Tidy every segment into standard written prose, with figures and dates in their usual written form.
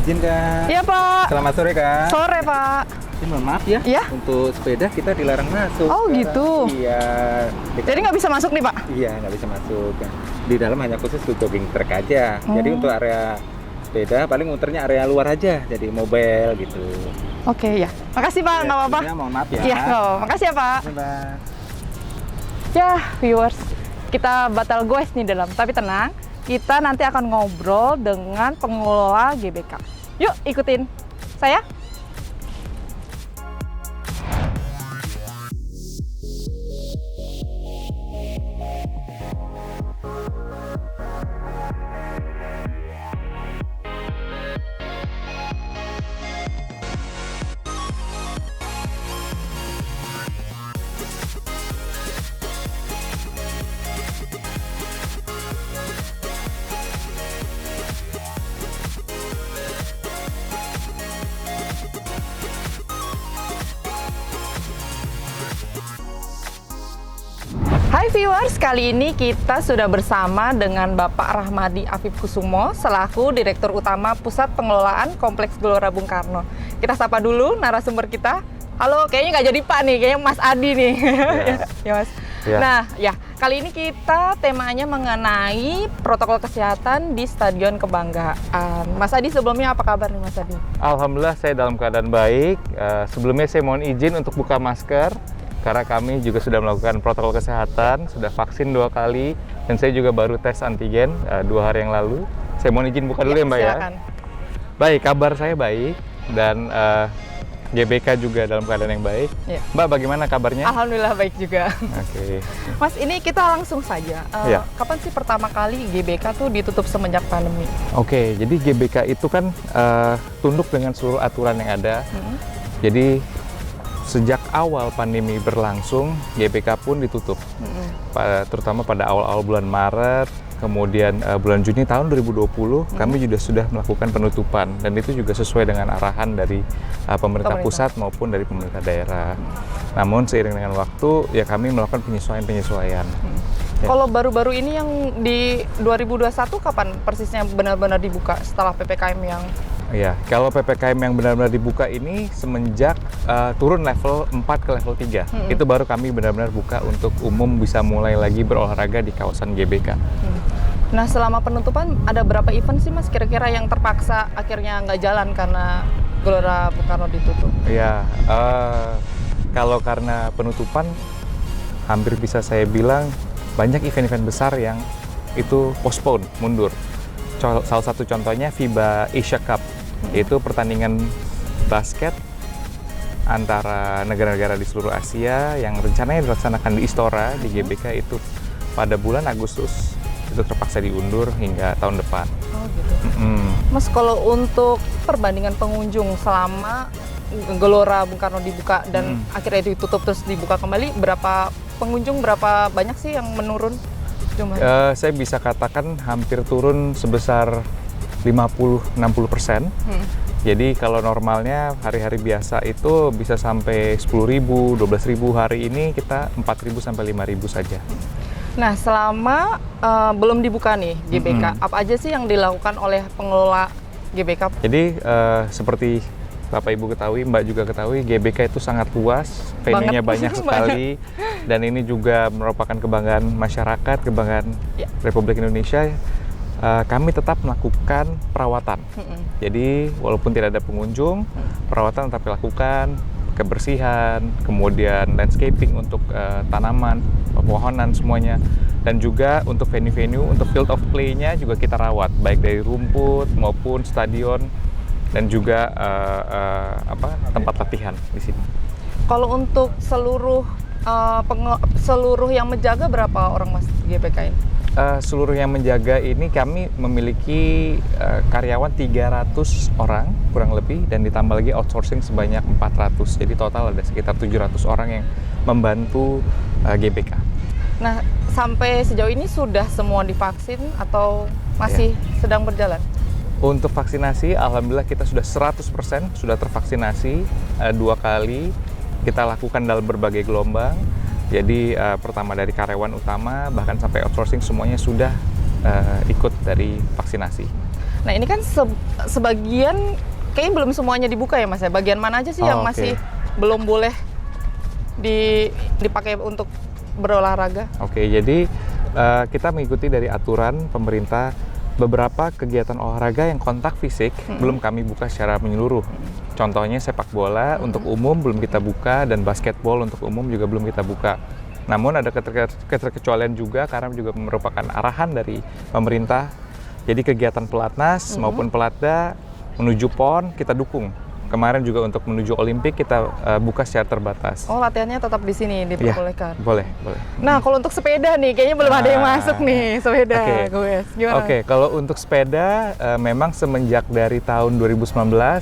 Izin Kak. Iya Pak. Selamat sore Kak. Sore Pak. Ini mohon maaf ya. Iya. Untuk sepeda kita dilarang masuk. Oh, sekarang. gitu. Iya. Jadi nggak bisa masuk nih Pak? Iya, nggak bisa masuk. Di dalam hanya khusus untuk jogging track aja. Jadi untuk area sepeda paling muternya area luar aja. Jadi mobile gitu. Oke ya. Makasih Pak, nggak apa-apa. Ya, mohon maaf ya. Iya, nggak apa-apa. Makasih ya Pak. Mbak. Ya viewers, kita batal goes nih dalam. Tapi tenang, kita nanti akan ngobrol dengan pengelola GBK. Yuk ikutin saya. Hai viewers, kali ini kita sudah bersama dengan Bapak Rahmadi Afif Kusumo selaku Direktur Utama Pusat Pengelolaan Kompleks Gelora Bung Karno. Kita sapa dulu narasumber kita. Halo, kayaknya nggak jadi Pak nih, kayaknya Mas Adi nih. Ya Mas. Ya. Nah, ya kali ini kita temanya mengenai protokol kesehatan di Stadion Kebanggaan. Mas Adi, sebelumnya apa kabar nih Mas Adi? Alhamdulillah saya dalam keadaan baik. Sebelumnya saya mohon izin untuk buka masker karena kami juga sudah melakukan protokol kesehatan, sudah vaksin 2 kali, dan saya juga baru tes antigen 2 hari yang lalu. Saya mohon izin buka dulu ya Mbak silakan. ya. Baik, kabar saya baik dan GBK juga dalam keadaan yang baik. Ya. Mbak, bagaimana kabarnya? Alhamdulillah baik juga. Oke. Mas, ini kita langsung saja. Iya. Kapan sih pertama kali GBK tuh ditutup semenjak pandemi? Oke, jadi GBK itu kan tunduk dengan seluruh aturan yang ada. Jadi sejak awal pandemi berlangsung, GBK pun ditutup. Terutama pada awal-awal bulan Maret, kemudian bulan Juni tahun 2020, kami juga sudah melakukan penutupan. Dan itu juga sesuai dengan arahan dari pemerintah pusat maupun dari pemerintah daerah. Namun seiring dengan waktu, ya kami melakukan penyesuaian-penyesuaian. Ya. Kalau baru-baru ini yang di 2021 kapan persisnya benar-benar dibuka setelah PPKM yang... Ya, kalau PPKM yang benar-benar dibuka ini semenjak turun level 4 ke level 3. Itu baru kami benar-benar buka untuk umum bisa mulai lagi berolahraga di kawasan GBK. Nah, selama penutupan ada berapa event sih Mas kira-kira yang terpaksa akhirnya nggak jalan karena Gelora Bung Karno ditutup? Ya, kalau karena penutupan hampir bisa saya bilang banyak event-event besar yang itu postpone, mundur. Salah satu contohnya FIBA Asia Cup, yaitu pertandingan basket antara negara-negara di seluruh Asia yang rencananya dilaksanakan di Istora di GBK itu pada bulan Agustus, itu terpaksa diundur hingga tahun depan. Oh gitu. Mas, kalau untuk perbandingan pengunjung selama Gelora Bung Karno dibuka dan akhirnya ditutup terus dibuka kembali, berapa pengunjung, berapa banyak sih yang menurun? Saya bisa katakan hampir turun sebesar 50-60%. Jadi kalau normalnya hari-hari biasa itu bisa sampai 10.000, 12.000, hari ini kita 4.000 sampai 5.000 saja. Nah, selama belum dibuka nih GBK, apa aja sih yang dilakukan oleh pengelola GBK? Jadi seperti Bapak Ibu ketahui, Mbak juga ketahui, GBK itu sangat luas, venue-nya banyak sekali, dan ini juga merupakan kebanggaan masyarakat, kebanggaan Republik Indonesia. Kami tetap melakukan perawatan. Jadi walaupun tidak ada pengunjung, perawatan tetap dilakukan, kebersihan, kemudian landscaping untuk tanaman, pepohonan semuanya, dan juga untuk venue-venue, untuk field of play-nya juga kita rawat, baik dari rumput maupun stadion, dan juga tempat latihan di sini. Kalau untuk seluruh yang menjaga berapa orang Mas GBK ini? Seluruh yang menjaga ini kami memiliki karyawan 300 orang kurang lebih, dan ditambah lagi outsourcing sebanyak 400. Jadi total ada sekitar 700 orang yang membantu GBK. Nah, sampai sejauh ini sudah semua divaksin atau masih sedang berjalan? Untuk vaksinasi, alhamdulillah kita sudah 100% sudah tervaksinasi 2 kali. Kita lakukan dalam berbagai gelombang. Jadi pertama dari karyawan utama, bahkan sampai outsourcing semuanya sudah ikut dari vaksinasi. Nah ini kan sebagian, kayaknya belum semuanya dibuka ya Mas ya. Bagian mana aja sih yang oke. masih belum boleh dipakai untuk berolahraga? Oke, jadi kita mengikuti dari aturan pemerintah. Beberapa kegiatan olahraga yang kontak fisik belum kami buka secara menyeluruh. Contohnya sepak bola untuk umum belum kita buka, dan basketball untuk umum juga belum kita buka. Namun ada keterkecualian juga karena juga merupakan arahan dari pemerintah. Jadi kegiatan pelatnas maupun pelatda menuju PON kita dukung. Kemarin juga untuk menuju Olimpik kita buka secara terbatas. Oh, latihannya tetap di sini diperbolehkan. Boleh. Nah, kalau untuk sepeda nih, kayaknya belum ada yang masuk nih, sepeda. Guys, gimana? Oke, kalau untuk sepeda, memang semenjak dari tahun 2019,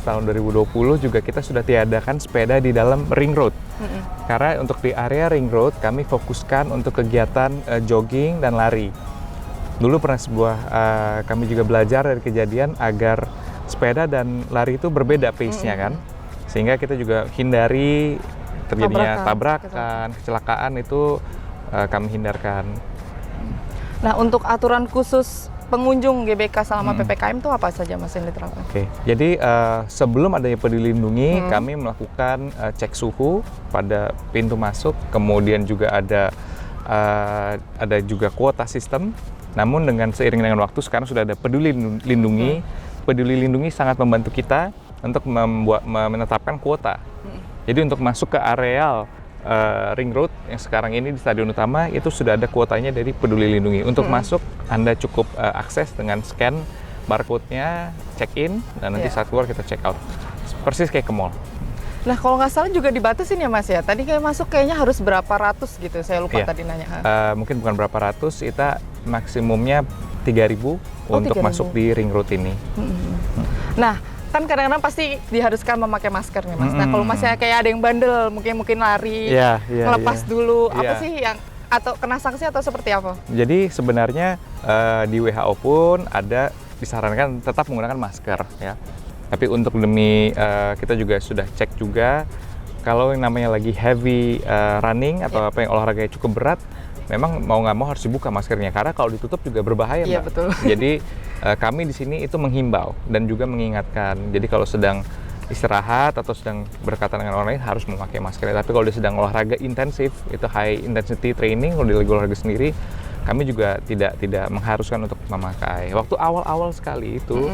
tahun 2020 juga kita sudah tiadakan sepeda di dalam ring road. Karena untuk di area ring road, kami fokuskan untuk kegiatan jogging dan lari. Dulu pernah kami juga belajar dari kejadian agar sepeda dan lari itu berbeda pace-nya kan, sehingga kita juga hindari terjadinya tabrakan, kecelakaan itu kami hindarkan. Nah, untuk aturan khusus pengunjung GBK selama PPKM itu apa saja Mas yang diterapkan? Oke, jadi sebelum adanya Peduli Lindungi, kami melakukan cek suhu pada pintu masuk, kemudian juga ada juga kuota sistem. Namun seiring dengan waktu sekarang sudah ada Peduli Lindungi. Peduli Lindungi sangat membantu kita untuk menetapkan kuota. Jadi untuk masuk ke areal ring road yang sekarang ini di Stadion Utama itu sudah ada kuotanya dari Peduli Lindungi. Untuk masuk Anda cukup akses dengan scan barcode-nya, check in, dan nanti saat keluar kita check out. Persis kayak ke mall. Nah, kalau nggak salah juga dibatasin ya Mas ya. Tadi kayak masuk kayaknya harus berapa ratus gitu. Saya lupa tadi nanya. Mungkin bukan berapa ratus, kita maksimumnya 3.000 untuk 3.000. masuk di ring road ini. Nah, kan kadang-kadang pasti diharuskan memakai masker nih Mas. Nah, kalau Masnya kayak ada yang bandel, mungkin lari, ngelepas dulu, apa sih yang atau kena sanksi atau seperti apa? Jadi sebenarnya di WHO pun ada disarankan tetap menggunakan masker ya. Tapi untuk demi kita juga sudah cek juga kalau yang namanya lagi heavy running atau apa yang olahraganya cukup berat, memang mau nggak mau harus dibuka maskernya karena kalau ditutup juga berbahaya, Mbak. Iya, betul. Jadi kami di sini itu menghimbau dan juga mengingatkan. Jadi kalau sedang istirahat atau sedang berkaitan dengan orang lain harus memakai masker. Tapi kalau dia sedang olahraga intensif, itu high intensity training, kalau dia lagi olahraga sendiri, kami juga tidak mengharuskan untuk memakai. Waktu awal-awal sekali itu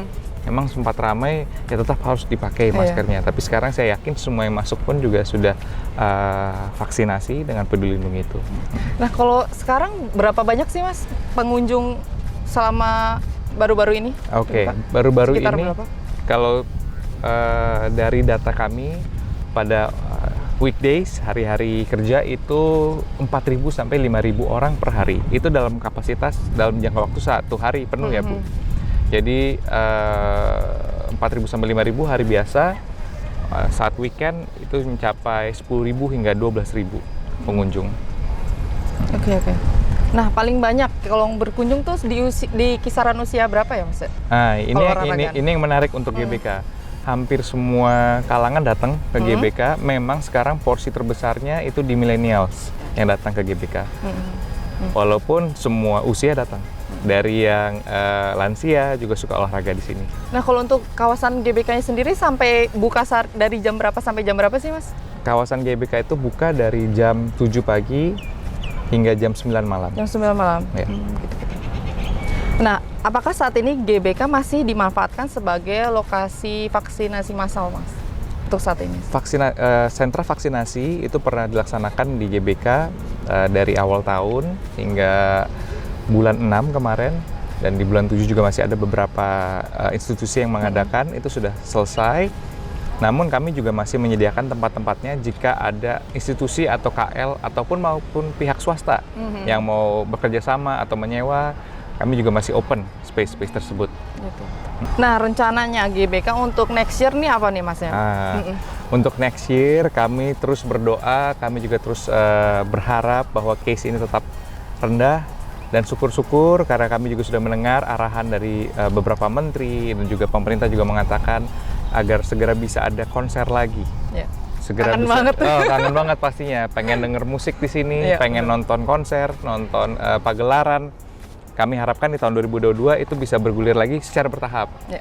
memang sempat ramai, ya tetap harus dipakai maskernya. Tapi sekarang saya yakin semua yang masuk pun juga sudah vaksinasi dengan Peduli Lindungi itu. Nah, kalau sekarang berapa banyak sih Mas pengunjung selama baru-baru ini? Oke, baru-baru Sekitar ini berapa? kalau dari data kami pada weekdays, hari-hari kerja itu 4.000 sampai 5.000 orang per hari. Itu dalam kapasitas dalam jangka waktu 1 hari penuh ya Bu. Jadi 4.000 sampai 5.000 hari biasa. Saat weekend itu mencapai 10.000 hingga 12.000 pengunjung. Oke. Nah, paling banyak kalau berkunjung tuh di kisaran usia berapa ya Mas? Nah, ini yang menarik untuk GBK. Hampir semua kalangan datang ke GBK. Memang sekarang porsi terbesarnya itu di millennials yang datang ke GBK. Walaupun semua usia datang. Dari yang lansia juga suka olahraga di sini. Nah, kalau untuk kawasan GBK-nya sendiri sampai buka dari jam berapa sampai jam berapa sih Mas? Kawasan GBK itu buka dari jam 7 pagi hingga jam 9 malam. Jam 9 malam? Ya. Nah, apakah saat ini GBK masih dimanfaatkan sebagai lokasi vaksinasi massal, Mas? Untuk saat ini? Sentra vaksinasi itu pernah dilaksanakan di GBK dari awal tahun hingga bulan 6 kemarin. Dan di bulan 7 juga masih ada beberapa institusi yang mengadakan, itu sudah selesai. Namun kami juga masih menyediakan tempat-tempatnya jika ada institusi atau KL ataupun maupun pihak swasta yang mau bekerja sama atau menyewa, kami juga masih open space-space tersebut. Gitu. Nah, rencananya GBK untuk next year nih apa nih Mas ya? Untuk next year kami terus berdoa, kami juga terus berharap bahwa case ini tetap rendah. Dan syukur-syukur karena kami juga sudah mendengar arahan dari beberapa menteri dan juga pemerintah juga mengatakan agar segera bisa ada konser lagi. Ya. Segera kangen bisa, banget. Kangen banget pastinya. Pengen denger musik di sini, pengen nonton konser, nonton pagelaran. kami harapkan di tahun 2022 itu bisa bergulir lagi secara bertahap. Ya.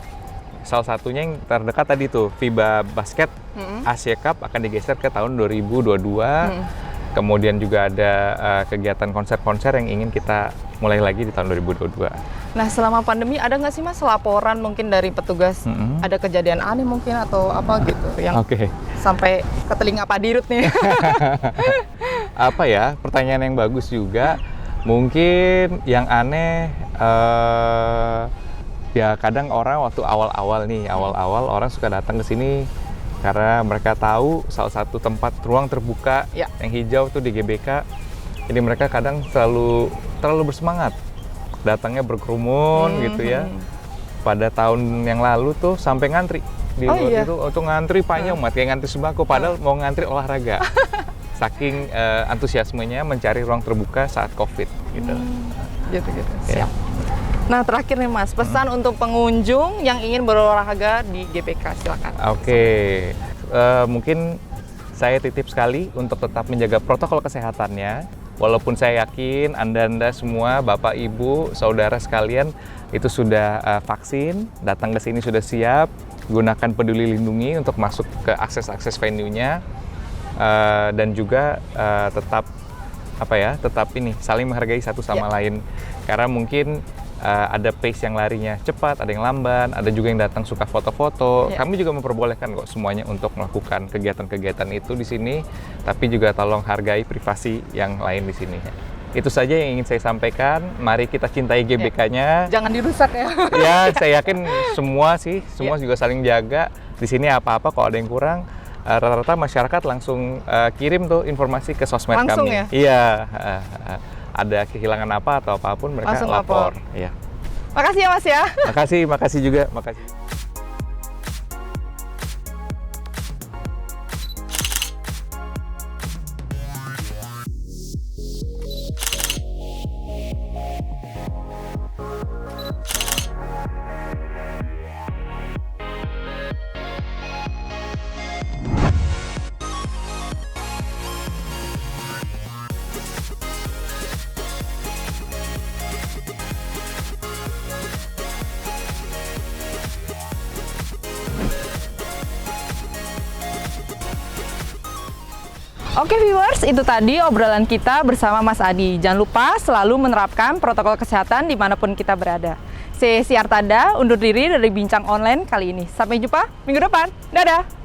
Salah satunya yang terdekat tadi tuh, FIBA Basket Asia Cup akan digeser ke tahun 2022. Kemudian juga ada kegiatan konser-konser yang ingin kita mulai lagi di tahun 2022. Nah, selama pandemi ada nggak sih Mas laporan mungkin dari petugas ada kejadian aneh mungkin atau apa gitu yang sampai ke telinga Pak Dirut nih? Apa ya, pertanyaan yang bagus juga. Mungkin yang aneh ya kadang orang waktu awal-awal orang suka datang ke sini karena mereka tahu salah satu tempat ruang terbuka yang hijau tuh di GBK. Jadi mereka kadang terlalu bersemangat. Datangnya berkerumun gitu ya. Pada tahun yang lalu tuh sampai ngantri di luar itu untuk ngantri panjang banget kayak ngantri sembako padahal mau ngantri olahraga. Saking antusiasmenya mencari ruang terbuka saat Covid gitu. Gitu. Siap. Nah, terakhir nih Mas, pesan untuk pengunjung yang ingin berolahraga di GBK, silakan. Mungkin saya titip sekali untuk tetap menjaga protokol kesehatannya. Walaupun saya yakin Anda semua, Bapak, Ibu, Saudara sekalian itu sudah vaksin, datang ke sini sudah siap, gunakan Peduli Lindungi untuk masuk ke akses venue-nya, dan juga tetap saling menghargai satu sama lain. Karena mungkin ada pace yang larinya cepat, ada yang lamban, ada juga yang datang suka foto-foto. Kami juga memperbolehkan kok semuanya untuk melakukan kegiatan-kegiatan itu di sini, tapi juga tolong hargai privasi yang lain di sini. Itu saja yang ingin saya sampaikan. Mari kita cintai GBK-nya. Jangan dirusak ya. Ya, saya yakin semua juga saling jaga. Di sini apa-apa kalau ada yang kurang, rata-rata masyarakat langsung kirim tuh informasi ke sosmed langsung kami. Ya? Iya. Ada kehilangan apa atau apapun mereka langsung lapor. Iya. Makasih ya Mas ya. Makasih juga. Makasih. Oke viewers, itu tadi obrolan kita bersama Mas Adi. Jangan lupa selalu menerapkan protokol kesehatan dimanapun kita berada. Saya Siartada, undur diri dari Bincang Online kali ini. Sampai jumpa minggu depan. Dadah!